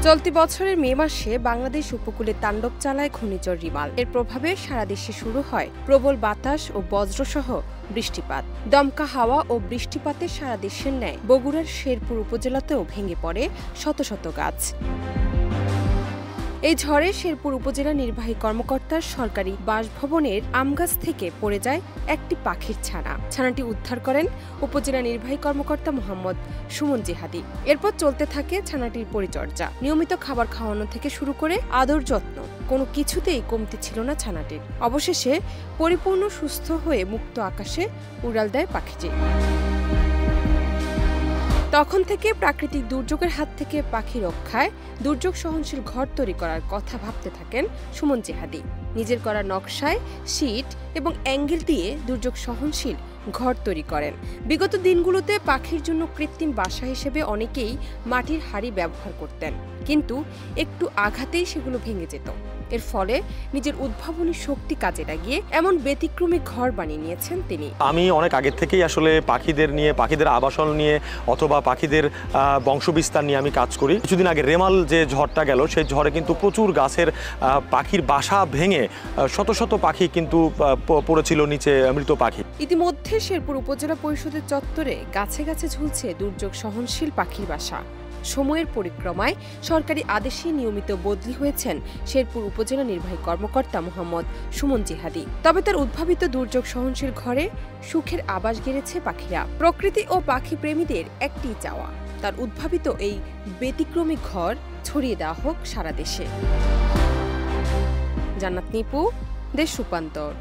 চলতি বছরের মে মাসে বাংলাদেশ উপকূলে তাণ্ডব চালায় ঘূর্ণিঝড় রিমাল। এর প্রভাবে সারা দেশে শুরু হয় প্রবল বাতাস ও বজ্রসহ বৃষ্টিপাত। দমকা হাওয়া ও বৃষ্টিপাতে সারা দেশের ন্যায় বগুড়ার শেরপুর উপজেলাতেও ভেঙে পড়ে শত শত গাছ। এই ঝড়ে শেরপুর উপজেলা নির্বাহী কর্মকর্তার সরকারি বাসভবনের আমগাছ থেকে পড়ে যায় একটি পাখির ছানা। ছানাটি উদ্ধার করেন উপজেলা নির্বাহী কর্মকর্তা মোহাম্মদ সুমন জিহাদি। এরপর চলতে থাকে ছানাটির পরিচর্যা। নিয়মিত খাবার খাওয়ানো থেকে শুরু করে আদর যত্ন, কোনো কিছুতেই কমতি ছিল না ছানাটির। অবশেষে পরিপূর্ণ সুস্থ হয়ে মুক্ত আকাশে উড়াল দেয় পাখিটি। তখন থেকে প্রাকৃতিক দুর্যোগের হাত থেকে পাখি রক্ষায় দুর্যোগ সহনশীল ঘর তৈরি করার কথা ভাবতে থাকেন সুমন জিহাদি। নিজের করা নকশায় শীট এবং অ্যাঙ্গেল দিয়ে দুর্যোগ সহনশীল ঘর তৈরি করেন। বিগত দিনগুলোতে পাখির জন্য কৃত্রিম বাসা হিসেবে অনেকেই মাটির হাড়ি ব্যবহার করতেন, কিন্তু একটু আঘাতেই সেগুলো ভেঙে যেত। এর ফলে নিজের উদ্ভাবনী শক্তি কাজে লাগিয়ে এমন ব্যতিক্রমী ঘর বানিয়ে নিয়েছেন তিনি। আমি অনেক আগে থেকেই আসলে পাখিদের আবাসন নিয়ে অথবা পাখিদের বংশবিস্তার নিয়ে আমি কাজ করি। কিছুদিন আগে রেমাল যে ঝড়টা গেল, সেই ঝড়ে কিন্তু প্রচুর গাছের পাখির বাসা ভেঙে শত শত পাখি কিন্তু পড়েছিল নিচে, মৃত পাখি। ইতিমধ্যে শেরপুর উপজেলা পরিষদের চত্বরে গাছে গাছে ঝুলছে দুর্যোগ সহনশীল পাখির বাসা। সময়ের পরিক্রমায় সরকারি আদেশে নিয়মিত বদলি হয়েছেন শেরপুর উপজেলা নির্বাহী কর্মকর্তা মোহাম্মদ সুমন জিহাদি। তবে তার উদ্ভাবিত দুর্যোগ সহনশীল ঘরে সুখের আবাস গেড়েছে পাখিরা। প্রকৃতি ও পাখি প্রেমীদের একটি চাওয়া, তার উদ্ভাবিত এই ব্যতিক্রমী ঘর ছড়িয়ে দেওয়া হোক সারা দেশে। জান্নাত নিপু, দেশ রূপান্তর।